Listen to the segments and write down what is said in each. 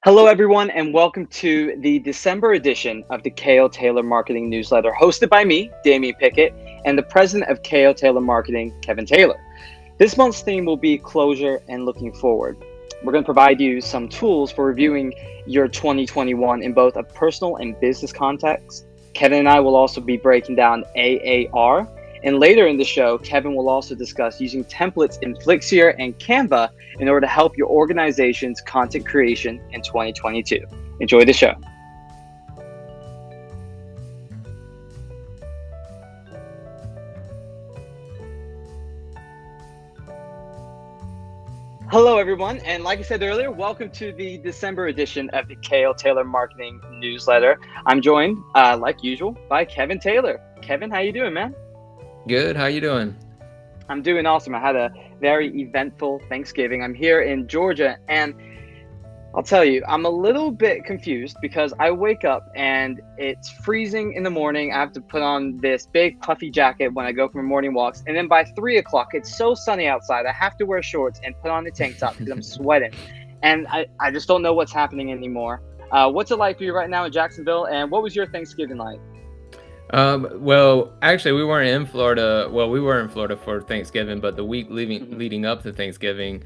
Hello, everyone, and welcome to the December edition of the KLTaylor Marketing Newsletter, hosted by me, Damian Pickett, and the president of KLTaylor Marketing, Kevin Taylor. This month's theme will be closure and looking forward. We're going to provide you some tools for reviewing your 2021 in both a personal and business context. Kevin and I will also be breaking down AAR. And later in the show, Kevin will also discuss using templates in Flixier and Canva in order to help your organization's content creation in 2022. Enjoy the show. Hello, everyone. And like I said earlier, welcome to the December edition of the KLTaylor Marketing Newsletter. I'm joined, like usual, by Kevin Taylor. Kevin, how you doing, man? Good. How you doing? I'm doing awesome. I had a very eventful Thanksgiving. I'm here in Georgia, and I'll tell you, I'm a little bit confused because I wake up and it's freezing in the morning. I have to put on this big puffy jacket when I go for my morning walks. And then by 3 o'clock, it's so sunny outside. I have to wear shorts and put on a tank top because I'm sweating. And I just don't know what's happening anymore. What's it like for you right now in Jacksonville? And what was your Thanksgiving like? Well, actually, we weren't in Florida. Well, we were in Florida for Thanksgiving, but the week Mhm. leading up to Thanksgiving,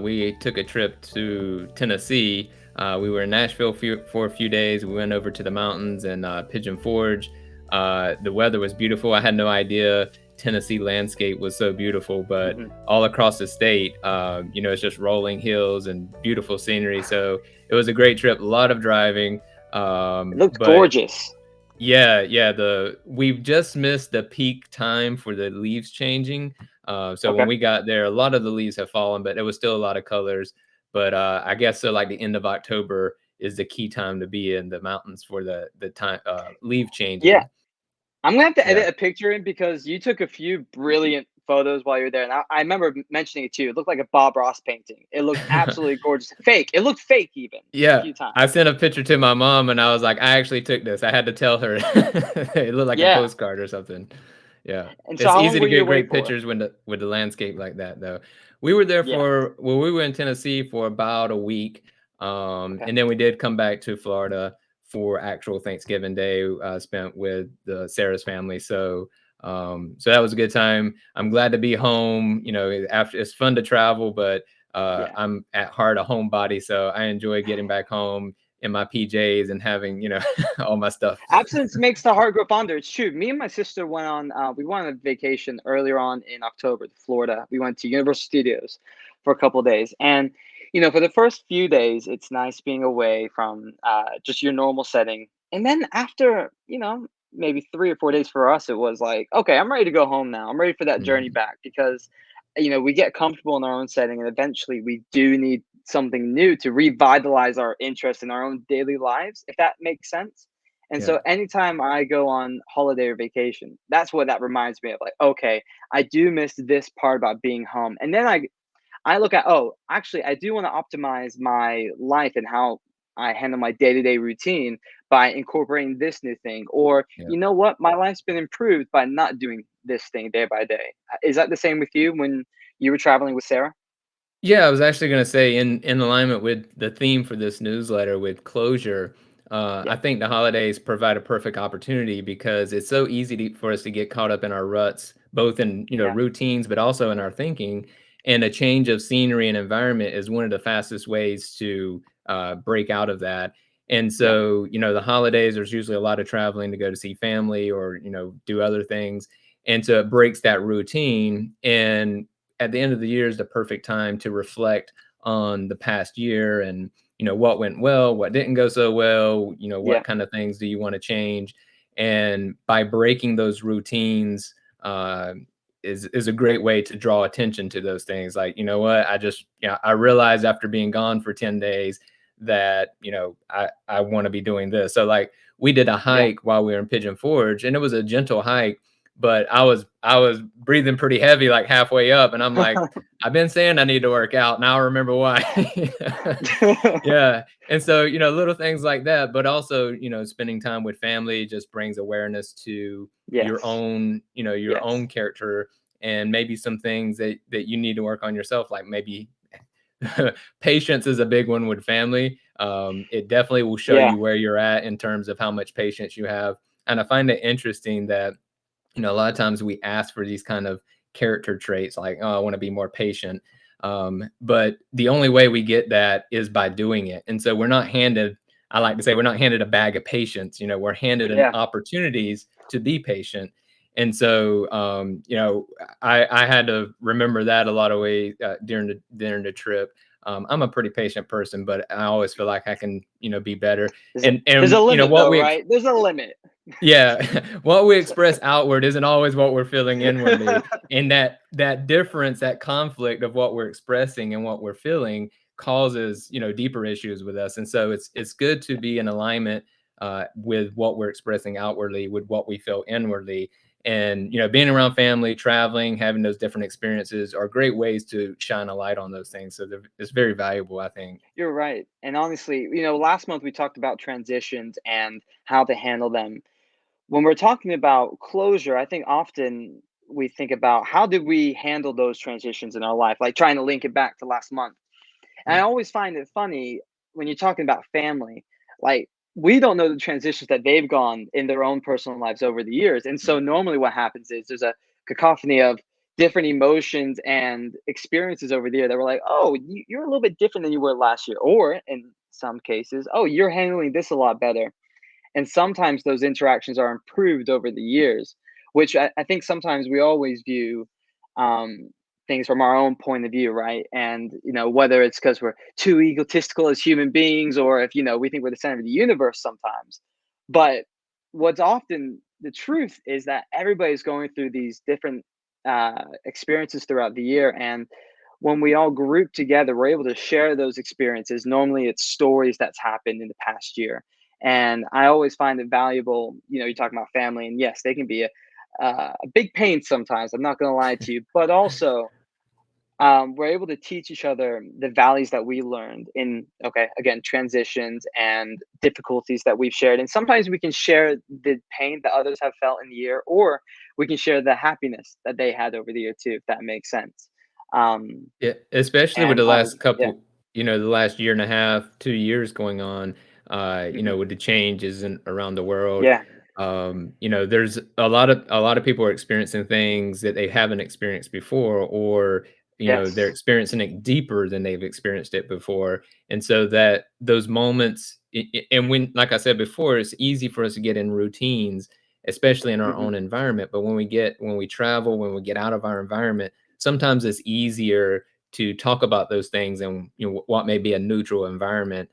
we took a trip to Tennessee. We were in Nashville for a few days. We went over to the mountains and Pigeon Forge. The weather was beautiful. I had no idea Tennessee landscape was so beautiful, but Mhm. all across the state, it's just rolling hills and beautiful scenery. So it was a great trip. A lot of driving, It looked but gorgeous. yeah, we've just missed the peak time for the leaves changing. So when Okay. we got there, a lot of the leaves have fallen, but there was still a lot of colors. But I guess so like the end of October is the key time to be in the mountains for the time leaf Yeah. changing. I'm gonna have to Yeah. edit a picture in because you took a few brilliant photos while you were there, and I remember mentioning it to you. It looked like a Bob Ross painting. It looked absolutely gorgeous. Fake. It looked fake even a Yeah, few times. I sent a picture to my mom and I was like, "I actually took this." I had to tell her it looked like a Yeah. postcard or something. Yeah. And so, It's how long easy were to you get away great for? pictures when with the landscape like that, though. We were there Yeah. we were in Tennessee for about a week, Okay. and then we did come back to Florida for actual Thanksgiving Day, spent with the Sarah's family, so that was a good time. I'm glad to be home, after it's fun to travel, but Yeah. I'm at heart a homebody, so I enjoy getting back home in my PJs and having, all my stuff. Absence makes the heart grow fonder. It's true. Me and my sister went on. We went on a vacation earlier on in October to Florida. We went to Universal Studios for a couple of days, and for the first few days, it's nice being away from just your normal setting. And then after, maybe 3 or 4 days for us, it was like, okay, I'm ready to go home now. I'm ready for that journey Mhm. back because, we get comfortable in our own setting, and eventually we do need something new to revitalize our interest in our own daily lives, if that makes sense. And Yeah. so anytime I go on holiday or vacation, that's what that reminds me of. Like, okay, I do miss this part about being home. And then I look at, oh, actually, I do want to optimize my life and how I handle my day-to-day routine by incorporating this new thing. Or, Yeah. you know what? My life's been improved by not doing this thing day by day. Is that the same with you when you were traveling with Sarah? Yeah, I was actually gonna say in alignment with the theme for this newsletter with closure, Yeah. I think the holidays provide a perfect opportunity because it's so easy for us to get caught up in our ruts, both in Yeah. routines, but also in our thinking. And a change of scenery and environment is one of the fastest ways to break out of that. And Yeah. so, the holidays, there's usually a lot of traveling to go to see family or do other things, and so it breaks that routine. And at the end of the year is the perfect time to reflect on the past year and what went well, what didn't go so well, Yeah. what kind of things do you want to change. And by breaking those routines, is a great way to draw attention to those things. Like, what, I realized after being gone for 10 days that I want to be doing this. So like we did a Yeah. hike while we were in Pigeon Forge, and it was a gentle hike, but I was breathing pretty heavy like halfway up, and I'm like, I've been saying I need to work out. Now I remember why. Yeah. And so, little things like that, but also, spending time with family just brings awareness to your Yes. own, your Yes. own character, and maybe some things that you need to work on yourself, like maybe Patience is a big one with family. It definitely will show Yeah. you where you're at in terms of how much patience you have. And I find it interesting that, a lot of times we ask for these kind of character traits like, oh, I want to be more patient. But the only way we get that is by doing it. And so we're not handed, I like to say, we're not handed a bag of patience. We're handed an Yeah. opportunities to be patient. And so, I had to remember that a lot of ways during the trip. I'm a pretty patient person, but I always feel like I can, be better. And There's a limit what though, we right? There's a limit. yeah, what we express outward isn't always what we're feeling inwardly, and that difference, that conflict of what we're expressing and what we're feeling causes, deeper issues with us. And so it's good to be in alignment with what we're expressing outwardly, with what we feel inwardly. And being around family, traveling, having those different experiences are great ways to shine a light on those things. So it's very valuable, I think. You're right. And honestly, last month we talked about transitions and how to handle them. When we're talking about closure, I think often we think about how did we handle those transitions in our life, like trying to link it back to last month. And I always find it funny when you're talking about family, like we don't know the transitions that they've gone in their own personal lives over the years. And so normally what happens is there's a cacophony of different emotions and experiences over the year that were like, oh, you're a little bit different than you were last year. Or in some cases, oh, you're handling this a lot better. And sometimes those interactions are improved over the years, which I think sometimes we always view um, things from our own point of view, right? And whether it's because we're too egotistical as human beings, or if we think we're the center of the universe sometimes. But what's often the truth is that everybody's going through these different experiences throughout the year, and when we all group together, we're able to share those experiences. Normally, it's stories that's happened in the past year, and I always find it valuable. You're talking about family, and yes, they can be a big pain sometimes. I'm not going to lie to you, but also we're able to teach each other the values that we learned in, okay, again, transitions and difficulties that we've shared. And sometimes we can share the pain that others have felt in the year, or we can share the happiness that they had over the year too, if that makes sense. Um, Yeah, especially with and the last obviously, yeah, couple, the last year and a half, 2 years going on, hmm, with the changes around the world. yeah, There's a lot of people are experiencing things that they haven't experienced before, or they're yes, experiencing it deeper than they've experienced it before. And so that those moments, and when, like I said before, it's easy for us to get in routines, especially in our hmm, own environment. But when we travel, when we get out of our environment, sometimes it's easier to talk about those things and what may be a neutral environment,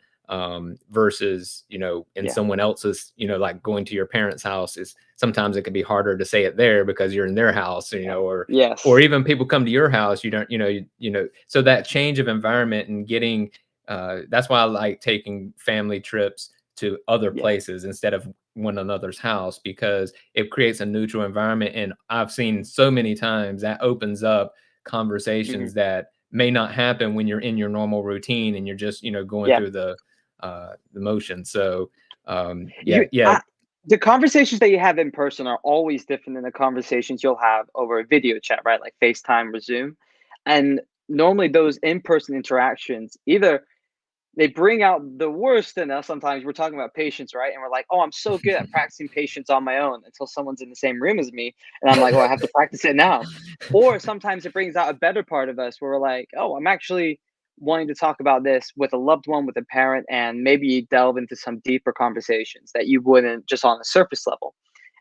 versus in yeah, someone else's, like going to your parents' house is sometimes it can be harder to say it there because you're in their house, yeah, or yes, even people come to your house, you don't, so that change of environment and getting, that's why I like taking family trips to other yeah, places instead of one another's house, because it creates a neutral environment. And I've seen so many times that opens up hmm, conversations that may not happen when you're in your normal routine and you're just, going yeah. through the motion. So, yeah, You, yeah, I, the conversations that you have in person are always different than the conversations you'll have over a video chat, right? Like FaceTime or Zoom. And normally those in-person interactions, either they bring out the worst in us. Sometimes we're talking about patience, right? And we're like, oh, I'm so good at practicing patience on my own until someone's in the same room as me. And I'm like, oh, I have to practice it now. Or sometimes it brings out a better part of us where we're like, oh, I'm actually wanting to talk about this with a loved one, with a parent, and maybe delve into some deeper conversations that you wouldn't just on the surface level.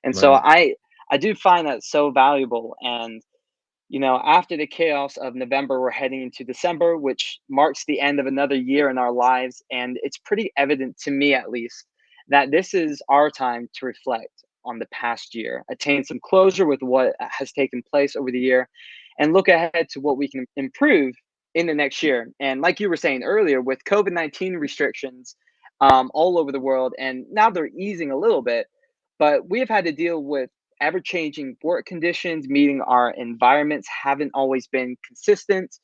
And so right. I do find that so valuable. And after the chaos of November, we're heading into December, which marks the end of another year in our lives. And it's pretty evident to me, at least, that this is our time to reflect on the past year, attain some closure with what has taken place over the year, and look ahead to what we can improve in the next year. And like you were saying earlier, with COVID-19 restrictions all over the world, and now they're easing a little bit, but we have had to deal with ever changing work conditions, meeting our environments haven't always been consistent.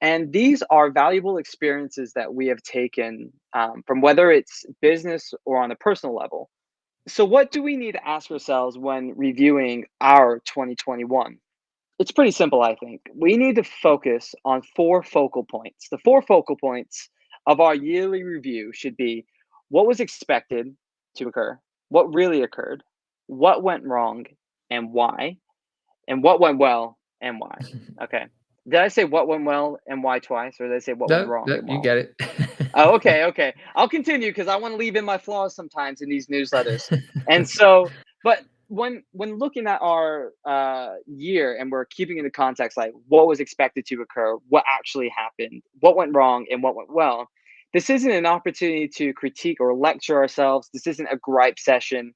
And these are valuable experiences that we have taken from whether it's business or on a personal level. So, what do we need to ask ourselves when reviewing our 2021? It's pretty simple, I think. We need to focus on four focal points. The four focal points of our yearly review should be what was expected to occur, what really occurred, what went wrong and what went well and why. Okay. Did I say what went well and why twice, or did I say what went No, wrong no, and you why? get it. Oh, okay, okay. I'll continue because I want to leave in my flaws sometimes in these newsletters. And so, but when looking at our year and we're keeping in the context like what was expected to occur, what actually happened, what went wrong, and what went well, this isn't an opportunity to critique or lecture ourselves. This isn't a gripe session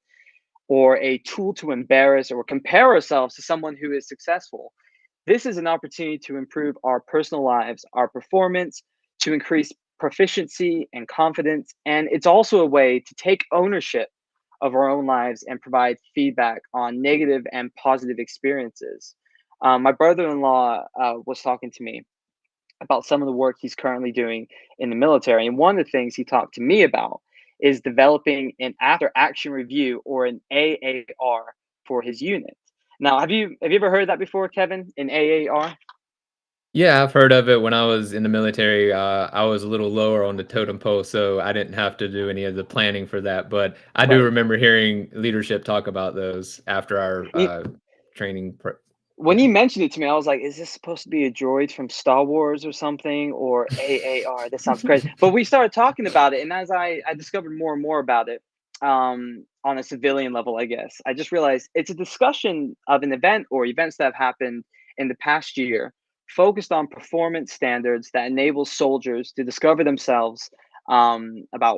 or a tool to embarrass or compare ourselves to someone who is successful. This is an opportunity to improve our personal lives, our performance, to increase proficiency and confidence. And it's also a way to take ownership of our own lives and provide feedback on negative and positive experiences. My brother in law was talking to me about some of the work he's currently doing in the military. And one of the things he talked to me about is developing an after action review or an AAR for his unit. Now, have you ever heard that before, Kevin? An AAR? Yeah, I've heard of it. When I was in the military, I was a little lower on the totem pole, so I didn't have to do any of the planning for that, but I do Right. remember hearing leadership talk about those after our, He, training pro when yeah. he mentioned it to me, I was like, "Is this supposed to be a droid from Star Wars or something, or AAR? This sounds crazy." But we started talking about it, and as I discovered more and more about it, on a civilian level, I guess I just realized it's a discussion of an event or events that have happened in the past year, focused on performance standards that enable soldiers to discover themselves about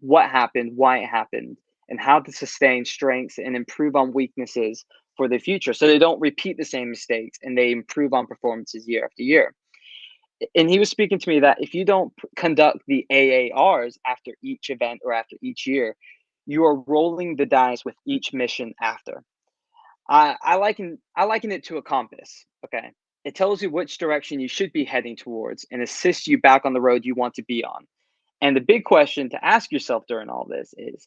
what happened, why it happened, and how to sustain strengths and improve on weaknesses for the future so they don't repeat the same mistakes and they improve on performances year after year. And he was speaking to me that if you don't conduct the AARs after each event or after each year, you are rolling the dice with each mission after. I liken it to a compass. Okay. It tells you which direction you should be heading towards and assists you back on the road you want to be on. And the big question to ask yourself during all this is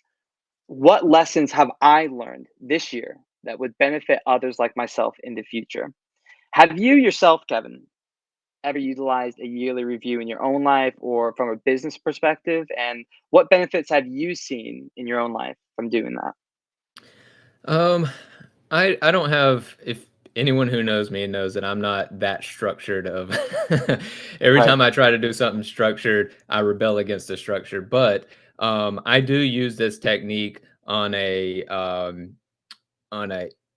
what lessons have I learned this year that would benefit others like myself in the future? Have you yourself, Kevin, ever utilized a yearly review in your own life or from a business perspective? And what benefits have you seen in your own life from doing that? Um, I don't have if anyone who knows me knows that I'm not that structured of every Right. time I try to do something structured, I rebel against the structure. But I do use this technique on a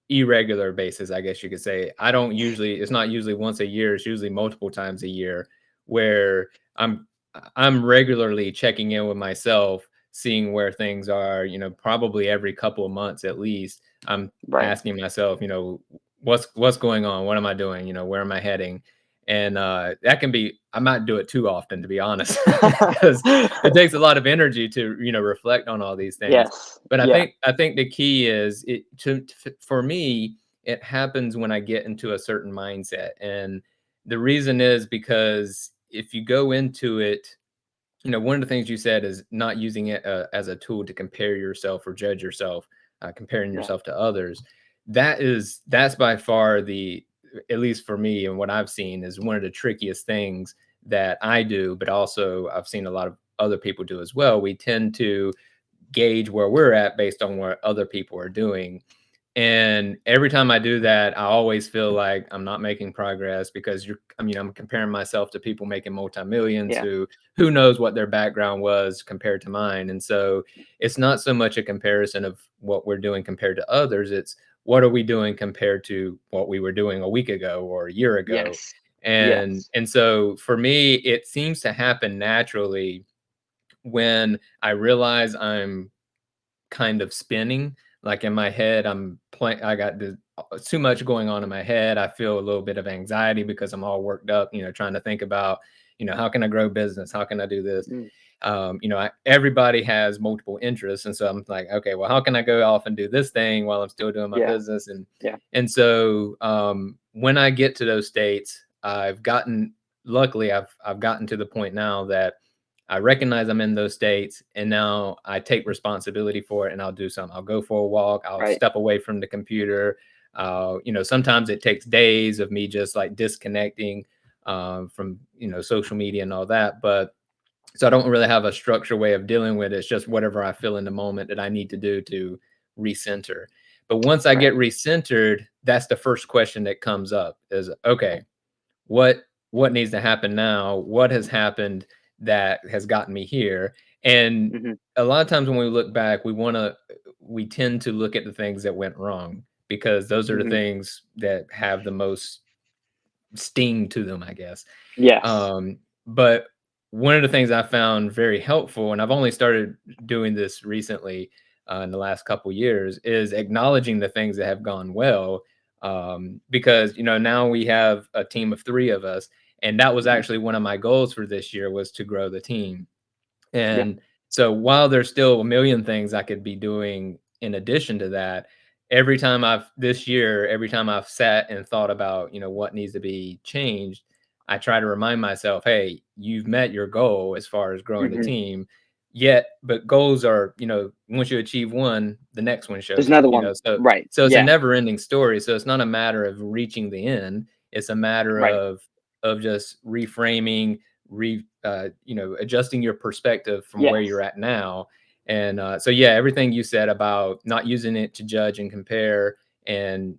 irregular basis, I guess you could say. I don't usually it's not usually once a year, it's usually multiple times a year where I'm regularly checking in with myself, seeing where things are, probably every couple of months at least. I'm Right. asking myself, what's going on? What am I doing? Where am I heading? And that can be I might do it too often to be honest because it takes a lot of energy to, reflect on all these things. Yes. But I Yeah. think I think the key is for me, it happens when I get into a certain mindset. And the reason is because if you go into it, one of the things you said is not using it as a tool to compare yourself or judge yourself, comparing Yeah. yourself to others. That's by far at least for me and what I've seen is one of the trickiest things that I do, but also I've seen a lot of other people do as well. We tend to gauge where we're at based on what other people are doing. And every time I do that, I always feel like I'm not making progress because I'm comparing myself to people making multi-millions Yeah. who knows what their background was compared to mine. And so it's not so much a comparison of what we're doing compared to others. It's what are we doing compared to what we were doing a week ago or a year ago. Yes. And Yes. and so for me, it seems to happen naturally when I realize I'm kind of spinning. Like in my head, I'm playing. I got too much going on in my head. I feel a little bit of anxiety because I'm all worked up. Trying to think about, how can I grow business? How can I do this? Mm, Everybody has multiple interests, and so I'm like, okay, well, how can I go off and do this thing while I'm still doing my yeah. business? And Yeah. and so when I get to those states, luckily, I've gotten to the point now that I recognize I'm in those states and now I take responsibility for it and I'll do something. I'll go for a walk. I'll Right. step away from the computer. Sometimes it takes days of me just like disconnecting from, social media and all that. But so I don't really have a structured way of dealing with it. It's just whatever I feel in the moment that I need to do to recenter. But once I Right. get recentered, that's the first question that comes up is, okay, what what needs to happen now? What has happened that has gotten me here? And Hmm. a lot of times when we look back, we tend to look at the things that went wrong because those are the Hmm. things that have the most sting to them, I guess. Yes. But one of the things I found very helpful, and I've only started doing this recently in the last couple years, is acknowledging the things that have gone well. Because now we have a team of three of us, and that was Hmm. actually one of my goals for this year was to grow the team. Yeah. And so while there's still a million things I could be doing in addition to that, every time I've sat and thought about, what needs to be changed, I try to remind myself, hey, you've met your goal as far as growing the Hmm. team. But goals are, once you achieve one, the next one There's shows up, another one. so Right. so it's a Yeah. never ending story. So it's not a matter of reaching the end. It's a matter Right. of just reframing, adjusting your perspective from where Yes. you're at now. And so, yeah, everything you said about not using it to judge and compare, and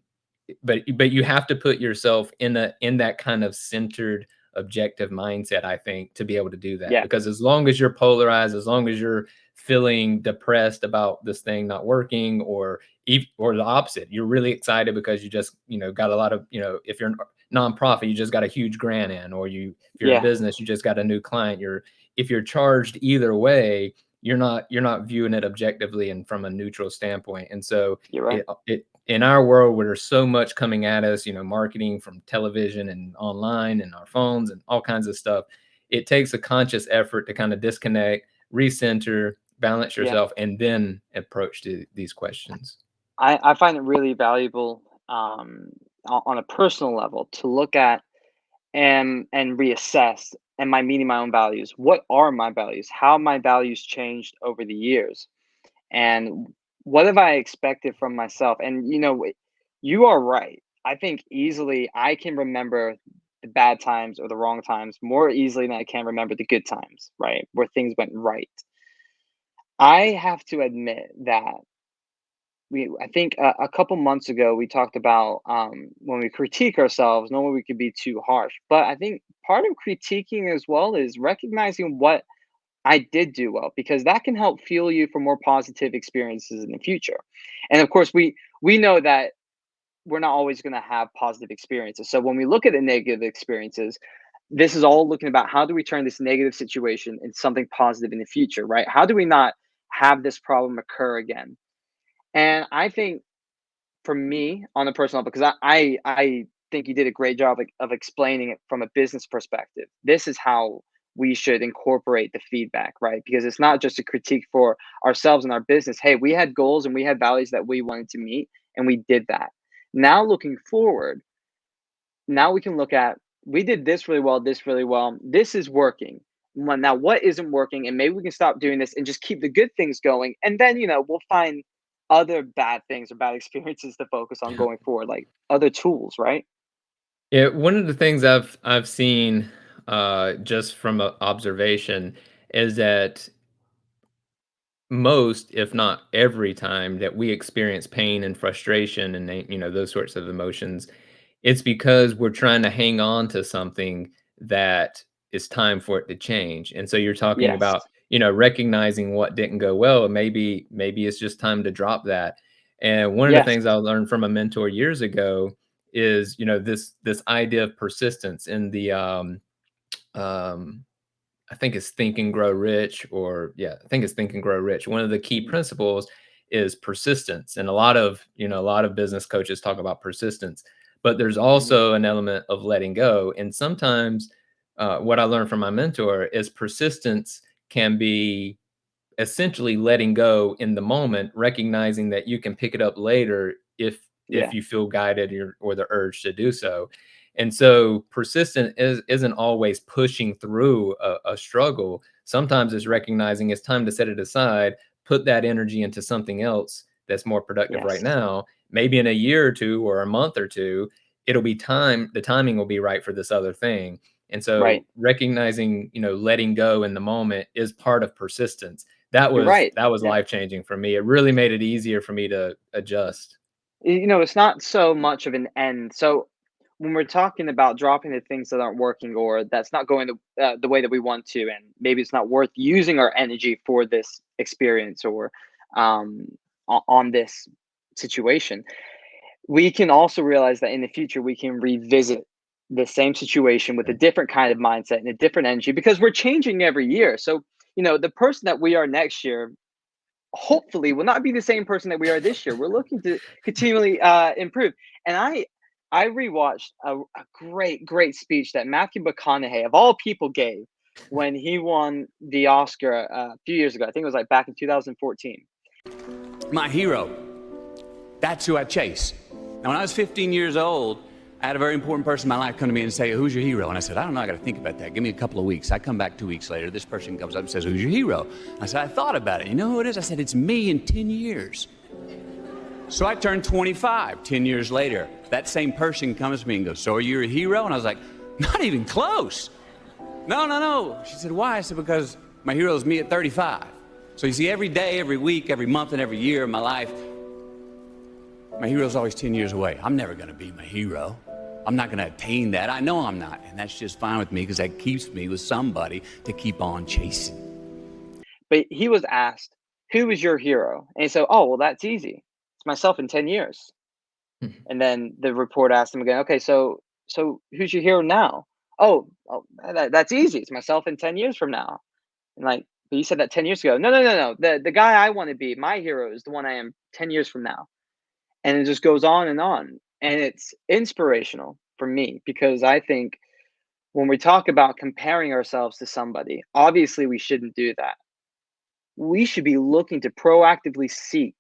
but you have to put yourself in that kind of centered, objective mindset, I think, to be able to do that. Yeah. Because as long as you're polarized, as long as you're feeling depressed about this thing not working, or the opposite, you're really excited because you just got a lot of if you're nonprofit, you just got a huge grant in, or if you're a Yeah. business, you just got a new client. If you're charged either way, you're not viewing it objectively and from a neutral standpoint. And so You're right. it in our world where there's so much coming at us, marketing from television and online and our phones and all kinds of stuff, it takes a conscious effort to kind of disconnect, recenter, balance Yeah. yourself, and then approach these questions. I find it really valuable on a personal level to look at and reassess, am I meeting my own values? What are my values? How have my values changed over the years? And what have I expected from myself? And you are right. I think easily I can remember the bad times or the wrong times more easily than I can remember the good times, right? Where things went right. I have to admit that I think a couple months ago we talked about when we critique ourselves, knowing we could be too harsh. But I think part of critiquing as well is recognizing what I did do well, because that can help fuel you for more positive experiences in the future. And of course, we know that we're not always going to have positive experiences. So when we look at the negative experiences, this is all looking about how do we turn this negative situation into something positive in the future, right? How do we not have this problem occur again? And I think for me, on a personal level, because I think you did a great job of explaining it from a business perspective. This is how we should incorporate the feedback, right? Because it's not just a critique for ourselves and our business. Hey, we had goals and we had values that we wanted to meet, and we did that. Now looking forward, now we can look at, we did this really well, this really well. This is working. Now what isn't working, and maybe we can stop doing this and just keep the good things going, and then we'll find other bad things or bad experiences to focus on going forward, like other tools, right? Yeah, one of the things I've seen just from observation is that most, if not every time that we experience pain and frustration and those sorts of emotions, it's because we're trying to hang on to something that is time for it to change. And so you're talking Yes. about, recognizing what didn't go well, and maybe it's just time to drop that. And one of the Yes. things I learned from a mentor years ago is, this idea of persistence in the um I think it's Think and Grow Rich, or yeah, I think it's Think and Grow Rich. One of the key Mhm. principles is persistence. And a lot of business coaches talk about persistence, but there's Mhm. also an element of letting go. And sometimes what I learned from my mentor is persistence can be essentially letting go in the moment, recognizing that you can pick it up later if Yeah. you feel guided or the urge to do so. And so persistent isn't always pushing through a struggle. Sometimes it's Right. recognizing it's time to set it aside, put that energy into something else that's more productive right Yes. now. maybe in a year or two or a month or two, it'll be time, the timing will be right for this other thing. And so Right. recognizing, letting go in the moment is part of persistence. You're right. That was Yeah. life changing for me. It really made it easier for me to adjust. It's not so much of an end. So when we're talking about dropping the things that aren't working or that's not going the way that we want to, and maybe it's not worth using our energy for this experience or um, on this situation, we can also realize that in the future we can revisit the same situation with a Right. different kind of mindset and a different energy because we're changing every year. So, the person that we are next year hopefully will not be the same person that we are this year. We're looking to continually improve. And I rewatched a great speech that Matthew McConaughey of all people gave when he won the Oscar a few years ago. I think it was like back in 2014. My hero. That's who I chase. Now, when I was 15 years old, I had a very important person in my life come to me and say, "Who's your hero?" And I said, "I don't know, I got to think about that. Give me a couple of weeks." I come back 2 weeks later. This person comes up and says, "Who's your hero?" I said, "I thought about it. You know who it is?" I said, "It's me in 10 years. So I turned 25 10 years later. That same person comes to me and goes, "So are you a hero?" And I was like, "Not even close. No. She said, "Why?" I said, "Because my hero is me at 35. So you see, every day, every week, every month, and every year of my life, my hero's always 10 years away. I'm never going to be my hero. I'm not going to attain that. I know I'm not. And that's just fine with me because that keeps me with somebody to keep on chasing." But he was asked, "Who is your hero?" And he said, "Oh, well, that's easy. It's myself in 10 years." And then the report asked him again, "Okay, so who's your hero now?" Oh, that's easy. It's myself in 10 years from now. And like, but you said that 10 years ago. No. The guy I want to be, my hero is the one I am 10 years from now. And it just goes on and on. And it's inspirational for me because I think when we talk about comparing ourselves to somebody, obviously we shouldn't do that. We should be looking to proactively seek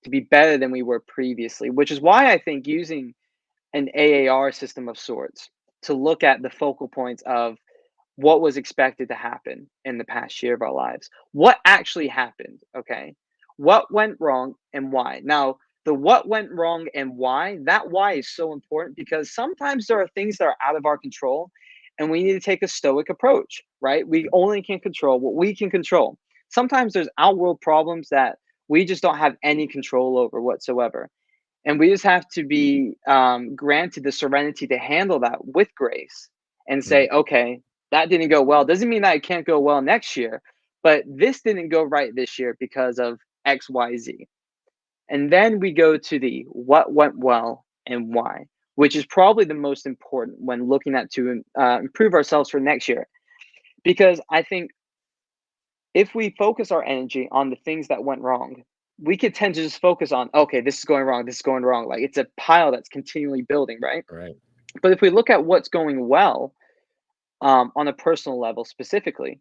to be better than we were previously, which is why I think using an AAR system of sorts to look at the focal points of what was expected to happen in the past year of our lives. What actually happened, okay? What went wrong and why? Now, the what went wrong and why, that why is so important because sometimes there are things that are out of our control and we need to take a stoic approach, right? We only can control what we can control. Sometimes there's outworld problems that we just don't have any control over whatsoever. And we just have to be granted the serenity to handle that with grace and say, Right. okay, that didn't go well. Doesn't mean that it can't go well next year, but this didn't go right this year because of XYZ. And then we go to the what went well and why, which is probably the most important when looking at to improve ourselves for next year. Because I think if we focus our energy on the things that went wrong, we could tend to just focus on, okay, this is going wrong, this is going wrong. Like it's a pile that's continually building, right? Right. But if we look at what's going well on a personal level specifically,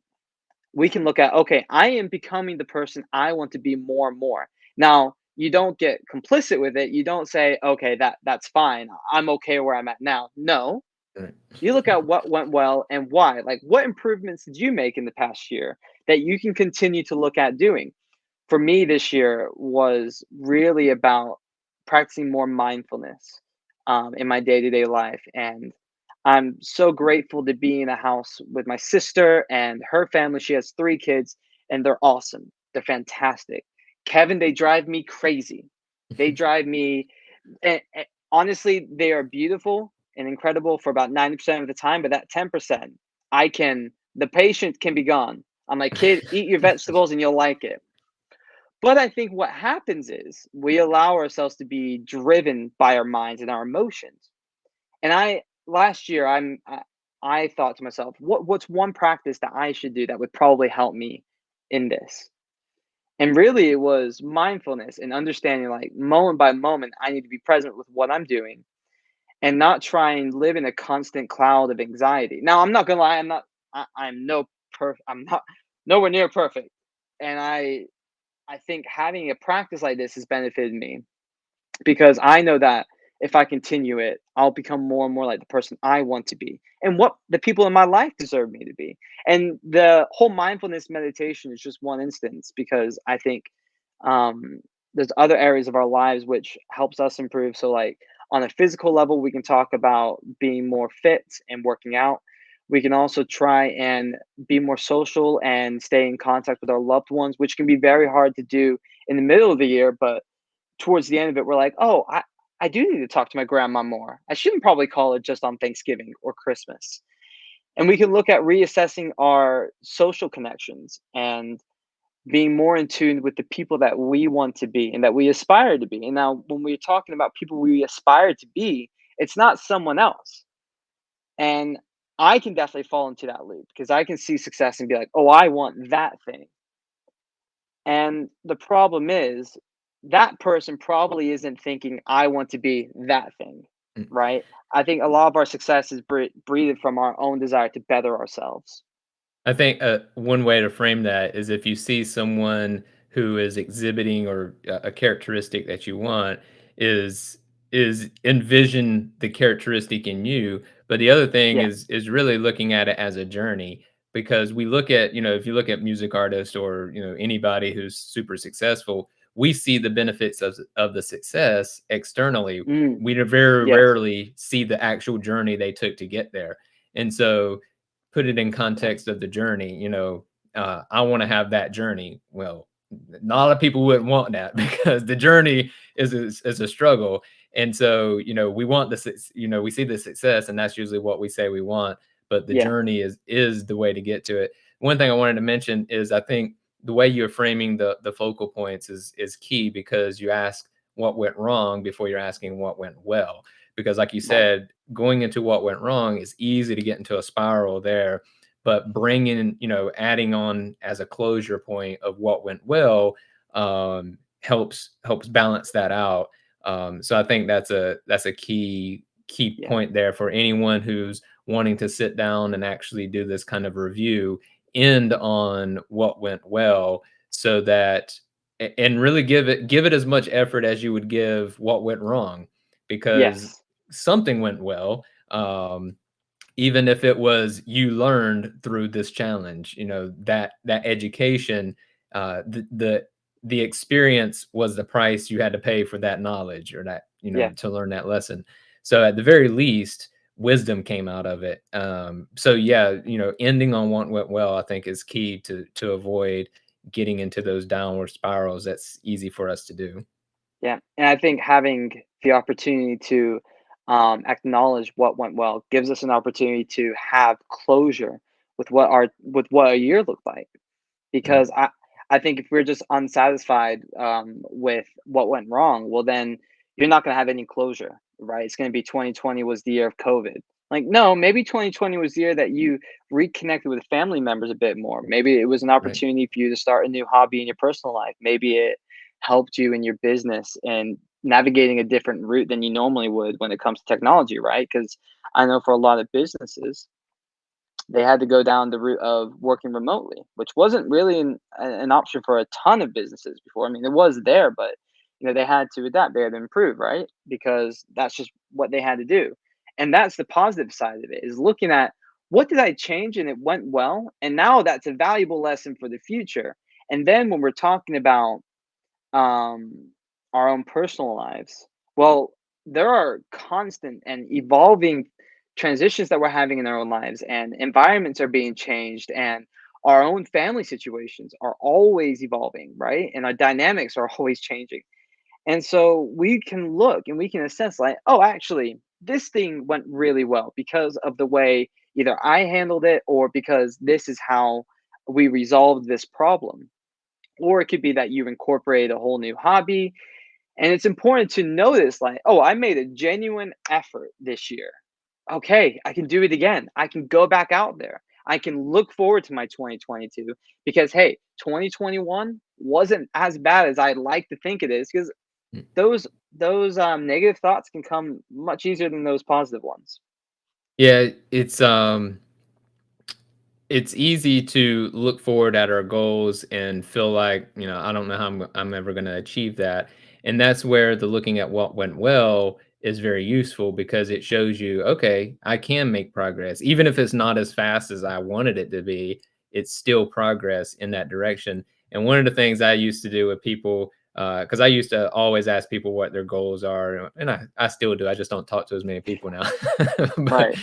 we can look at, okay, I am becoming the person I want to be more and more. Now, you don't get complicit with it. You don't say, okay, that's fine. I'm okay where I'm at now. No, Right. you look at what went well and why. Like, what improvements did you make in the past year that you can continue to look at doing? For me, this year was really about practicing more mindfulness in my day to day life. And I'm so grateful to be in a house with my sister and her family. She has 3 kids, and they're awesome. They're fantastic. Kevin, they drive me crazy. They drive me honestly, they are beautiful and incredible for about 90% of the time, but that 10%, the patience can be gone. I'm like, kid, eat your vegetables and you'll like it. But I think what happens is we allow ourselves to be driven by our minds and our emotions. And last year I thought to myself, what's one practice that I should do that would probably help me in this? And really it was mindfulness and understanding like moment by moment I need to be present with what I'm doing and not try and live in a constant cloud of anxiety. Now I'm not gonna lie, I'm not nowhere near perfect. And I think having a practice like this has benefited me because I know that if I continue it, I'll become more and more like the person I want to be and what the people in my life deserve me to be. And the whole mindfulness meditation is just one instance because I think um, there's other areas of our lives which helps us improve. So like on a physical level, we can talk about being more fit and working out. We can also try and be more social and stay in contact with our loved ones, which can be very hard to do in the middle of the year. But towards the end of it, we're like, oh, I do need to talk to my grandma more. I shouldn't probably call it just on Thanksgiving or Christmas. And we can look at reassessing our social connections and being more in tune with the people that we want to be and that we aspire to be. And now, when we're talking about people we aspire to be, it's not someone else. And I can definitely fall into that loop because I can see success and be like, oh, I want that thing. And the problem is that person probably isn't thinking, I want to be that thing, Mm. right? I think a lot of our success is breathed from our own desire to better ourselves. I think one way to frame that is if you see someone who is exhibiting or a characteristic that you want is envision the characteristic in you. But the other thing Yeah. is really looking at it as a journey, because we look at, if you look at music artists or anybody who's super successful, we see the benefits of the success externally. Mm, We very yes. rarely see the actual journey they took to get there. And so put it in Yeah. context of the journey, I want to have that journey. Well, a lot of people wouldn't want that because the journey is a struggle. And so, we want we see the success, and that's usually what we say we want, but the Yeah. journey is the way to get to it. One thing I wanted to mention is I think the way you're framing the focal points is key, because you ask what went wrong before you're asking what went well. Because like you Right. said, going into what went wrong is easy to get into a spiral there, but bringing, adding on as a closure point of what went well, helps balance that out. So I think that's a key Yeah. point there for anyone who's wanting to sit down and actually do this kind of review, end on what went well, so that and really give it as much effort as you would give what went wrong, because Yes. something went well. Even if it was you learned through this challenge, that education, the experience was the price you had to pay for that knowledge, or that, Yeah. to learn that lesson. So at the very least, wisdom came out of it. So yeah, ending on what went well, I think, is key to avoid getting into those downward spirals that's easy for us to do. Yeah. And I think having the opportunity to acknowledge what went well gives us an opportunity to have closure with what a year looked like. Right. Because I think if we're just unsatisfied with what went wrong, well, then you're not going to have any closure, right? It's going to be 2020 was the year of COVID. Like, no, maybe 2020 was the year that you reconnected with family members a bit more. Maybe it was an Right. opportunity for you to start a new hobby in your personal life. Maybe it helped you in your business and navigating a different route than you normally would when it comes to technology, right? Because I know for a lot of businesses, they had to go down the route of working remotely, which wasn't really an option for a ton of businesses before. I mean, it was there, but they had to adapt, they had to improve, right? Because that's just what they had to do. And that's the positive side of it, is looking at what did I change and it went well, and now that's a valuable lesson for the future. And then when we're talking about um, our own personal lives, well, there are constant and evolving transitions that we're having in our own lives, and environments are being changed, and our own family situations are always evolving, right? And our dynamics are always changing. And so we can look and we can assess, like, oh, actually, this thing went really well because of the way either I handled it or because this is how we resolved this problem. Or it could be that you incorporate a whole new hobby. And it's important to notice, like, oh, I made a genuine effort this year. Okay, I can do it again. I can go back out there. I can look forward to my 2022 because, hey, 2021 wasn't as bad as I'd like to think it is, because Mm. those negative thoughts can come much easier than those positive ones. Yeah, it's easy to look forward at our goals and feel like, I don't know how I'm ever going to achieve that. And that's where the looking at what went well is very useful, because it shows you, okay, I can make progress. Even if it's not as fast as I wanted it to be, it's still progress in that direction. And one of the things I used to do with people, Because I used to always ask people what their goals are, and I still do. I just don't talk to as many people now. but, Right.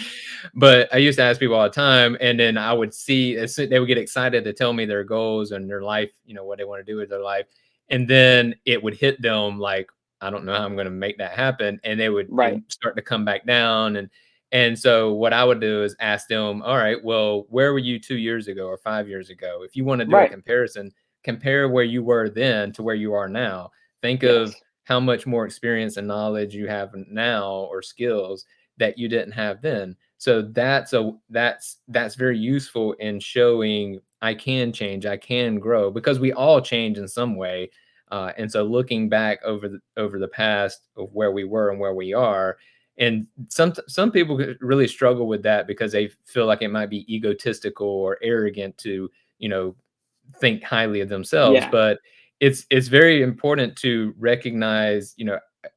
but I used to ask people all the time, and then I would see they would get excited to tell me their goals and their life, what they want to do with their life, and then it would hit them like, I don't know how I'm going to make that happen, and it would Right. start to come back down, and so what I would do is ask them, all right, well, where were you 2 years ago or 5 years ago? If you want to do a Right. comparison, compare where you were then to where you are now. Think Yes. of how much more experience and knowledge you have now, or skills that you didn't have then. So that's very useful in showing I can change, I can grow, because we all change in some way. And so looking back over the past of where we were and where we are, and some people really struggle with that because they feel like it might be egotistical or arrogant to, think highly of themselves. Yeah. But it's very important to recognize,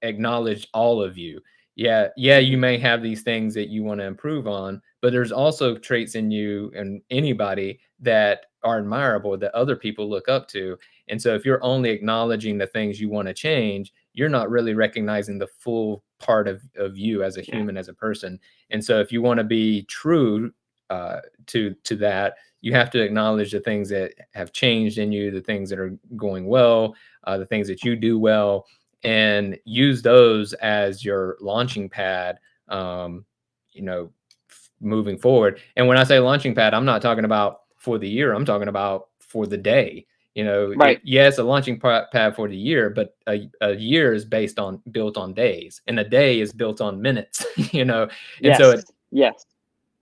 acknowledge all of you. Yeah, you Mhm. may have these things that you want to improve on, but there's also traits in you and anybody that are admirable that other people look up to. And so if you're only acknowledging the things you want to change, you're not really recognizing the full part of you as a Yeah. human, as a person. And so if you want to be true to that, you have to acknowledge the things that have changed in you, the things that are going well, the things that you do well, and use those as your launching pad, um, moving forward. And when I say launching pad, I'm not talking about for the year. I'm talking about for the day. Right. It's a launching pad for the year, but a year is built on days, and a day is built on minutes. And so Yes. Yes.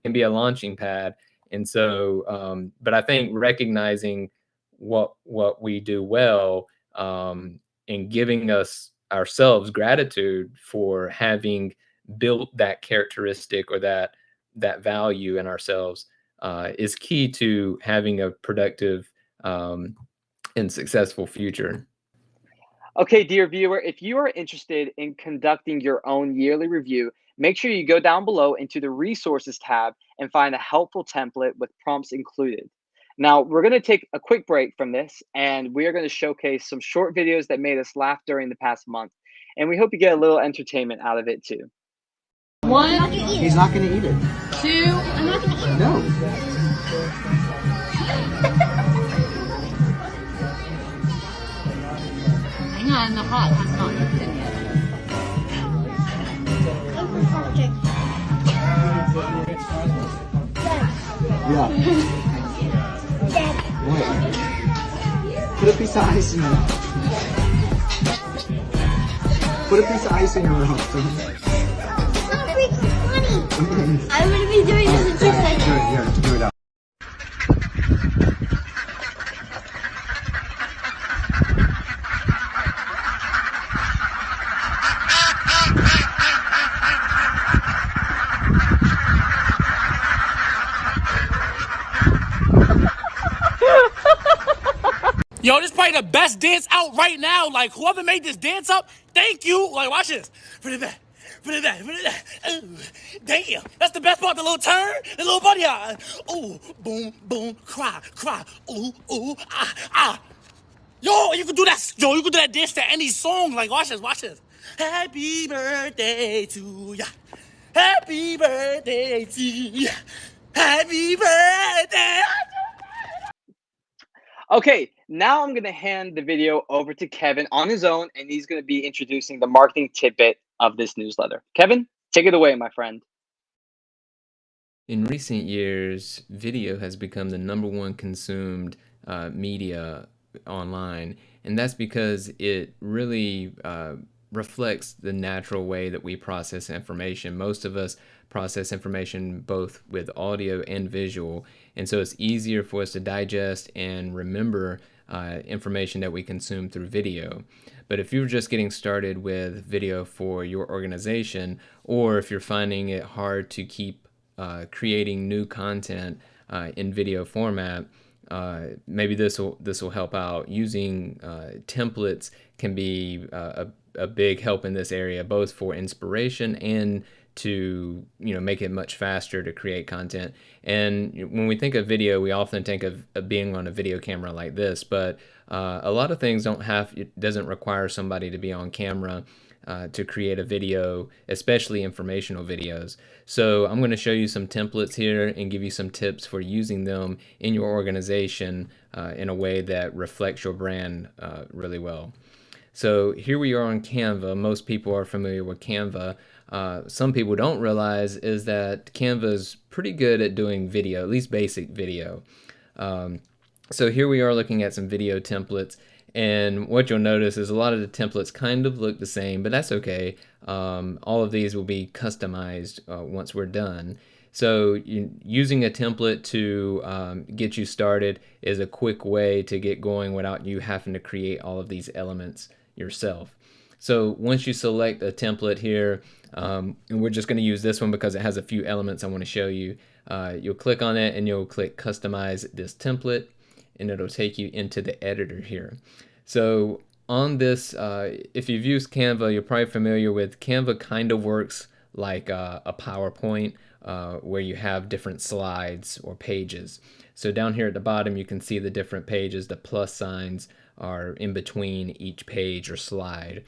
can be a launching pad. And so, but I think recognizing what we do well, and giving ourselves gratitude for having built that characteristic or that value in ourselves, is key to having a productive, and successful future. Okay, dear viewer, if you are interested in conducting your own yearly review, make sure you go down below into the resources tab and find a helpful template with prompts included. Now, we're going to take a quick break from this, and we are going to showcase some short videos that made us laugh during the past month. And we hope you get a little entertainment out of it too. One, He's not going to eat it. two, I'm not gonna eat it. No. Hang on, the hot has not cooked in yet. Yeah. What? Put a piece of ice in there. Put a piece of ice in your mouth. It's not freaking funny. I'm gonna be doing this in 2 seconds. Here, do it out. Yo, this is probably the best dance out right now. Like, whoever made this dance up, thank you. Like, watch this. Put it back. Put it back. Put it back. Ooh, damn. That's the best part, the little turn, the little body eye. Ooh, boom, boom, cry, cry. Ooh, ooh, ah, ah. Yo, you can do that. Yo, you can do that dance to any song. Like, watch this, watch this. Happy birthday to ya. Happy birthday to ya. Happy birthday. Okay, now I'm going to hand the video over to Kevin on his own, and he's going to be introducing the marketing tidbit of this newsletter. Kevin, take it away, my friend. In recent years, video has become the #1 consumed media online, and that's because it really reflects the natural way that we process information. Most of us process information both with audio and visual, and so it's easier for us to digest and remember information that we consume through video. But if you're just getting started with video for your organization, or if you're finding it hard to keep creating new content in video format, maybe this will help out. Using templates can be a big help in this area, both for inspiration and to, make it much faster to create content. And when we think of video, we often think of being on a video camera like this, but a lot of things it doesn't require somebody to be on camera to create a video, especially informational videos. So I'm going to show you some templates here and give you some tips for using them in your organization in a way that reflects your brand really well. So here we are on Canva. Most people are familiar with Canva. Some people don't realize is that Canva is pretty good at doing video, at least basic video. So here we are looking at some video templates, and what you'll notice is a lot of the templates kind of look the same, but that's okay. All of these will be customized once we're done. So using a template to get you started is a quick way to get going without you having to create all of these elements yourself. So once you select a template here, and we're just going to use this one because it has a few elements I want to show you, you'll click on it and you'll click customize this template, and it'll take you into the editor here. So on this, if you've used Canva, you're probably familiar with Canva. Kind of works like a PowerPoint where you have different slides or pages. So down here at the bottom, you can see the different pages. The plus signs are in between each page or slide.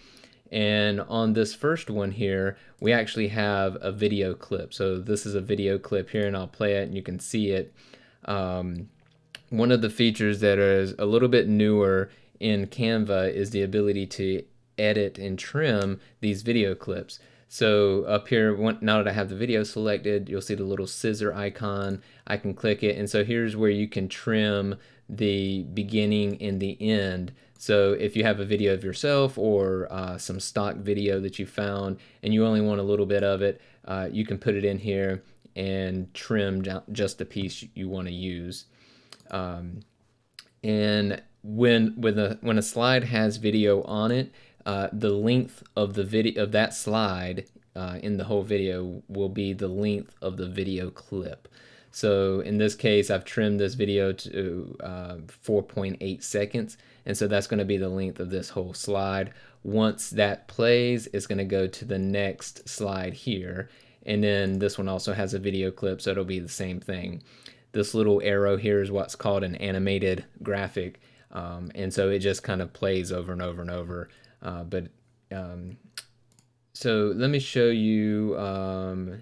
And on this first one here, we actually have a video clip. So this is a video clip here, and I'll play it and you can see it. One of the features that is a little bit newer in Canva is the ability to edit and trim these video clips. So up here, now that I have the video selected, you'll see the little scissor icon. I can click it, and so here's where you can trim the beginning and the end. So if you have a video of yourself or some stock video that you found and you only want a little bit of it, you can put it in here and trim just the piece you want to use. And when a slide has video on it, the length of the video of that slide in the whole video will be the length of the video clip. So in this case, I've trimmed this video to 4.8 seconds, and so that's going to be the length of this whole slide. Once that plays, it's going to go to the next slide here, and then this one also has a video clip, so it'll be the same thing. This little arrow here is what's called an animated graphic, and so it just kind of plays over and over and over. So let me show you.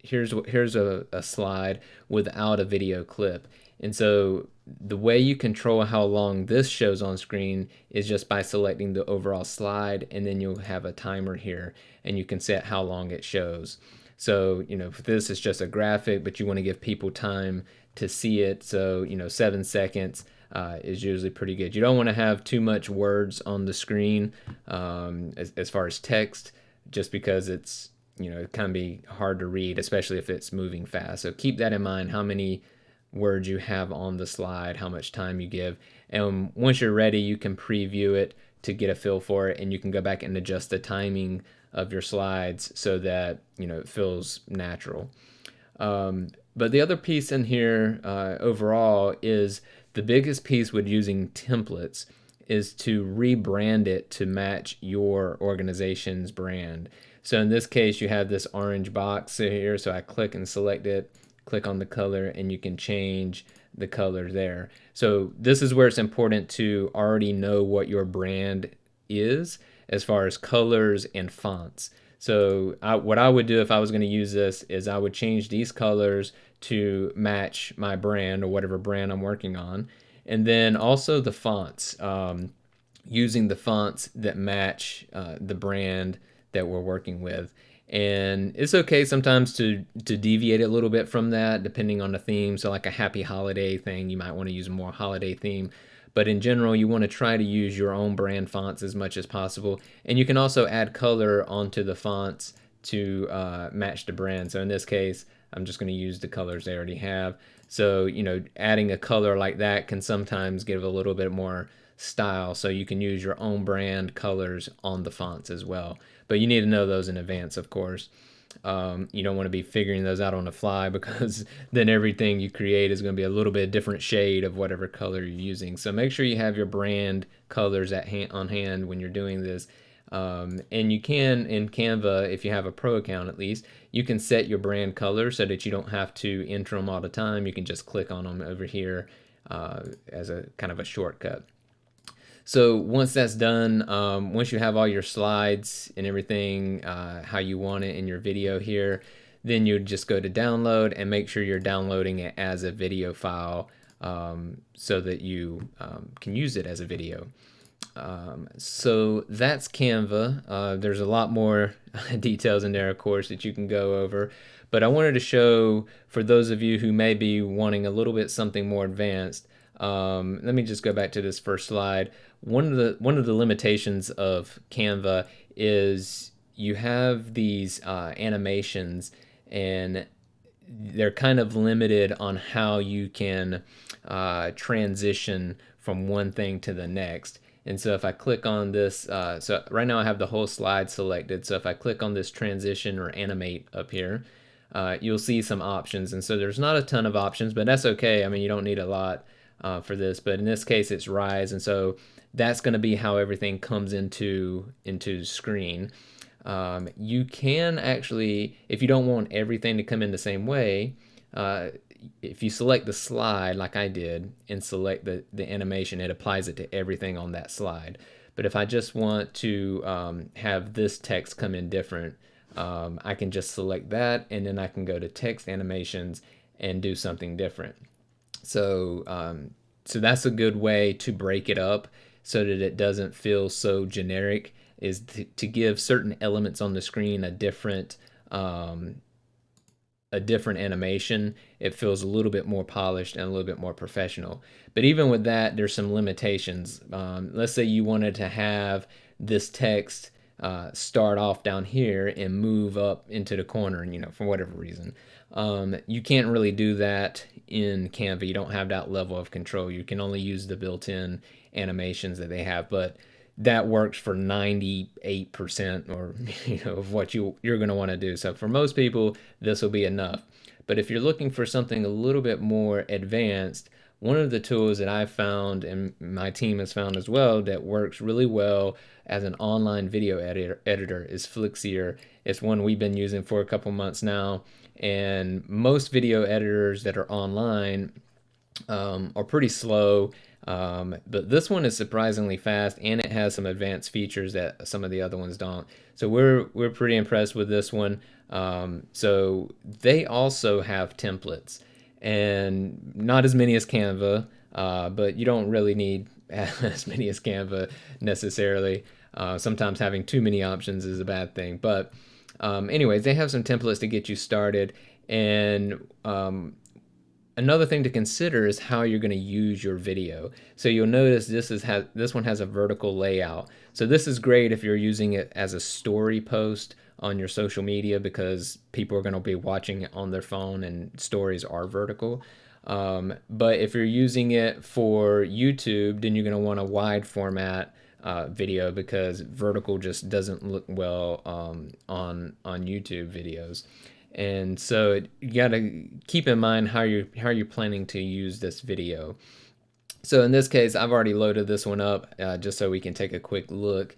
Here's a slide without a video clip, and so the way you control how long this shows on screen is just by selecting the overall slide, and then you'll have a timer here, and you can set how long it shows. So for this is just a graphic, but you want to give people time to see it. So 7 seconds is usually pretty good. You don't want to have too much words on the screen as far as text, just because it's it can be hard to read, especially if it's moving fast. So keep that in mind, how many words you have on the slide, how much time you give. And once you're ready, you can preview it to get a feel for it, and you can go back and adjust the timing of your slides so that it feels natural. But the other piece in here overall is the biggest piece with using templates is to rebrand it to match your organization's brand. So in this case, you have this orange box here, so I click and select it, click on the color, and you can change the color there. So this is where it's important to already know what your brand is as far as colors and fonts. So what I would do if I was going to use this is I would change these colors to match my brand or whatever brand I'm working on. And then also the fonts, using the fonts that match the brand that we're working with. And it's okay sometimes to deviate a little bit from that depending on the theme. So like a happy holiday thing, you might want to use a more holiday theme. But in general, you want to try to use your own brand fonts as much as possible. And you can also add color onto the fonts to match the brand. So in this case, I'm just going to use the colors they already have. So, adding a color like that can sometimes give a little bit more style. So you can use your own brand colors on the fonts as well. But you need to know those in advance, of course. You don't want to be figuring those out on the fly, because then everything you create is going to be a little bit different shade of whatever color you're using. So make sure you have your brand colors on hand when you're doing this. And you can, in Canva, if you have a pro account at least, you can set your brand color so that you don't have to enter them all the time. You can just click on them over here as a kind of a shortcut. So once that's done, once you have all your slides and everything how you want it in your video here, then you just go to download and make sure you're downloading it as a video file so that you can use it as a video. So that's Canva. There's a lot more details in there, of course, that you can go over. But I wanted to show, for those of you who may be wanting a little bit something more advanced, let me just go back to this first slide. One of the limitations of Canva is you have these animations, and they're kind of limited on how you can transition from one thing to the next. And so if I click on this, so right now I have the whole slide selected. So if I click on this transition or animate up here, you'll see some options. And so there's not a ton of options, but that's okay. I mean, you don't need a lot for this, but in this case it's rise. And so that's going to be how everything comes into screen. You can actually, if you don't want everything to come in the same way, if you select the slide like I did and select the animation, it applies it to everything on that slide. But if I just want to have this text come in different, I can just select that, and then I can go to text animations and do something different. So so that's a good way to break it up so that it doesn't feel so generic, is to give certain elements on the screen a different animation. It feels a little bit more polished and a little bit more professional. But even with that, there's some limitations. Let's say you wanted to have this text start off down here and move up into the corner, and for whatever reason. You can't really do that in Canva. You don't have that level of control. You can only use the built-in animations that they have, but that works for 98% or of what you're going to want to do. So for most people, this will be enough. But if you're looking for something a little bit more advanced, one of the tools that I've found, and my team has found as well, that works really well as an online video editor is Flixier. It's one we've been using for a couple months now, and most video editors that are online are pretty slow. But this one is surprisingly fast, and it has some advanced features that some of the other ones don't. So we're pretty impressed with this one. So they also have templates, and not as many as Canva, but you don't really need as many as Canva necessarily. Sometimes having too many options is a bad thing. But anyways, they have some templates to get you started, and another thing to consider is how you're going to use your video. So you'll notice this one has a vertical layout. So this is great if you're using it as a story post on your social media, because people are going to be watching it on their phone, and stories are vertical. But if you're using it for YouTube, then you're going to want a wide format video, because vertical just doesn't look well on YouTube videos. And so you got to keep in mind how you're planning to use this video. So in this case, I've already loaded this one up just so we can take a quick look.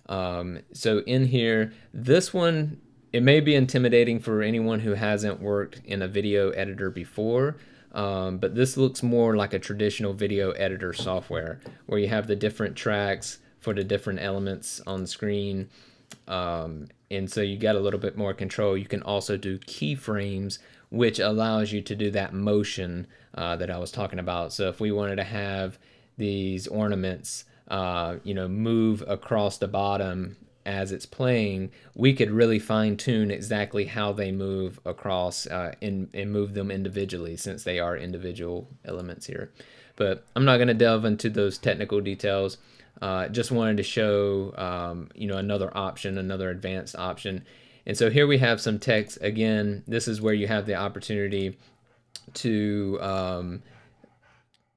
So in here, this one, it may be intimidating for anyone who hasn't worked in a video editor before, but this looks more like a traditional video editor software where you have the different tracks for the different elements on the screen. And so you got a little bit more control. You can also do keyframes, which allows you to do that motion that I was talking about. So if we wanted to have these ornaments, move across the bottom as it's playing, we could really fine tune exactly how they move across and move them individually, since they are individual elements here. But I'm not going to delve into those technical details. Just wanted to show, another option, another advanced option. And so here we have some text. Again, this is where you have the opportunity to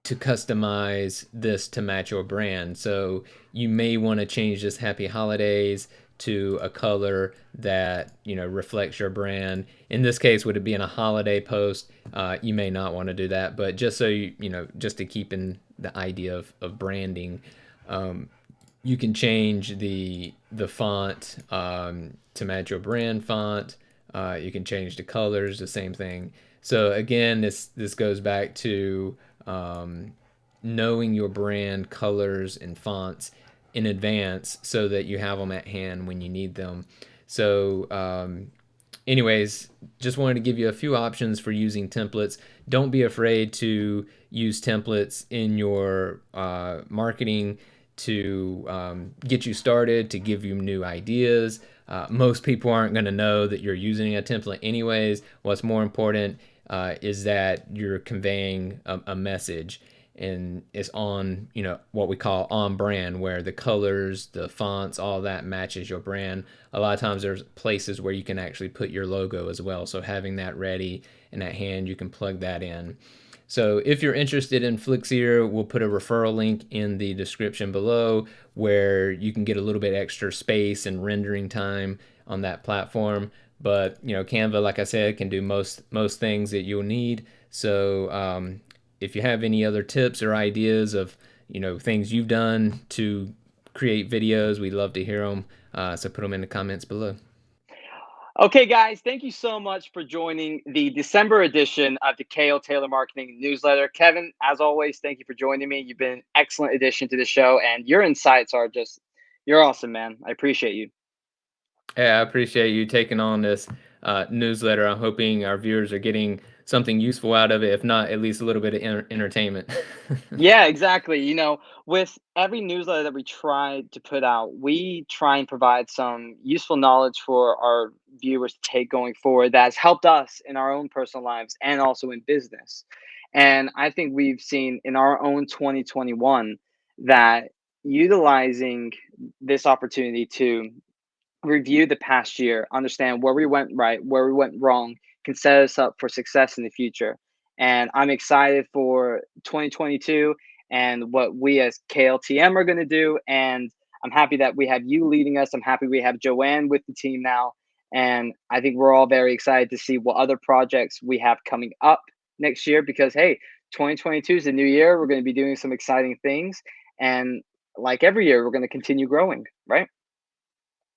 customize this to match your brand. So you may want to change this Happy Holidays to a color that reflects your brand. In this case, would it be in a holiday post? You may not want to do that, but just so just to keep in the idea of branding. You can change the font to match your brand font. You can change the colors, the same thing. So again, this goes back to knowing your brand colors and fonts in advance so that you have them at hand when you need them. So anyways, just wanted to give you a few options for using templates. Don't be afraid to use templates in your marketing to get you started, to give you new ideas. Most people aren't going to know that you're using a template anyways. What's more important is that you're conveying a message, and it's on, what we call on brand, where the colors, the fonts, all that matches your brand. A lot of times there's places where you can actually put your logo as well. So having that ready and at hand, you can plug that in. So if you're interested in Flixier, we'll put a referral link in the description below where you can get a little bit extra space and rendering time on that platform. But Canva, like I said, can do most things that you'll need. So if you have any other tips or ideas of things you've done to create videos, we'd love to hear them. So put them in the comments below. Okay, guys, thank you so much for joining the December edition of the KLTaylor Marketing Newsletter. Kevin, as always, thank you for joining me. You've been an excellent addition to the show, and your insights are you're awesome, man. I appreciate you. Yeah, I appreciate you taking on this newsletter. I'm hoping our viewers are getting something useful out of it, if not at least a little bit of entertainment. Yeah, exactly. With every newsletter that we try to put out, we try and provide some useful knowledge for our viewers to take going forward that has helped us in our own personal lives and also in business. And I think we've seen in our own 2021 that utilizing this opportunity to review the past year, understand where we went right, where we went wrong, can set us up for success in the future. And I'm excited for 2022 and what we as KLTM are going to do. And I'm happy that we have you leading us. I'm happy we have Joanne with the team now. And I think we're all very excited to see what other projects we have coming up next year because, hey, 2022 is a new year. We're going to be doing some exciting things. And like every year, we're going to continue growing, right?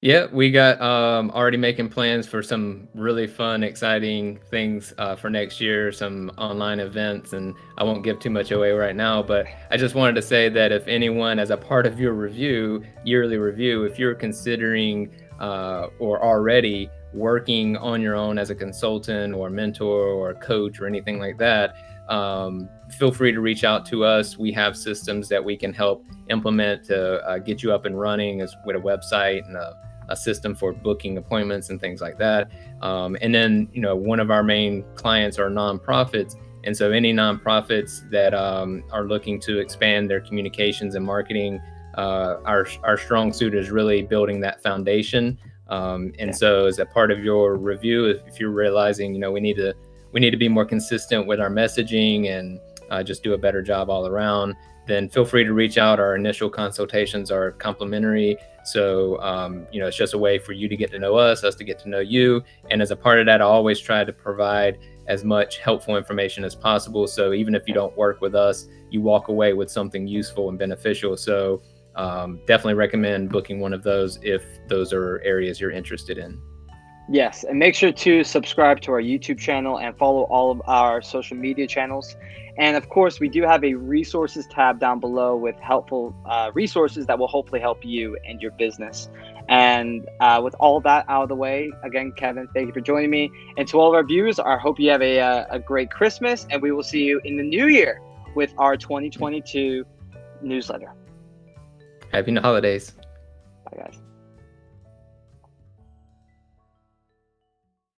Yeah, we got already making plans for some really fun, exciting things for next year, some online events, and I won't give too much away right now, but I just wanted to say that if anyone, as a part of your yearly review, if you're considering or already working on your own as a consultant or mentor or a coach or anything like that, feel free to reach out to us. We have systems that we can help implement to get you up and running with a website and a system for booking appointments and things like that. And then, one of our main clients are nonprofits. And so any nonprofits that are looking to expand their communications and marketing, our strong suit is really building that foundation. So as a part of your review, if you're realizing, we need to be more consistent with our messaging and just do a better job all around, then feel free to reach out. Our initial consultations are complimentary. So, it's just a way for you to get to know us to get to know you. And as a part of that, I always try to provide as much helpful information as possible. So even if you don't work with us, you walk away with something useful and beneficial. So definitely recommend booking one of those if those are areas you're interested in. Yes, and make sure to subscribe to our YouTube channel and follow all of our social media channels. And of course, we do have a resources tab down below with helpful resources that will hopefully help you and your business. And with all that out of the way, again, Kevin, thank you for joining me. And to all of our viewers, I hope you have a great Christmas, and we will see you in the new year with our 2022 newsletter. Happy holidays. Bye, guys.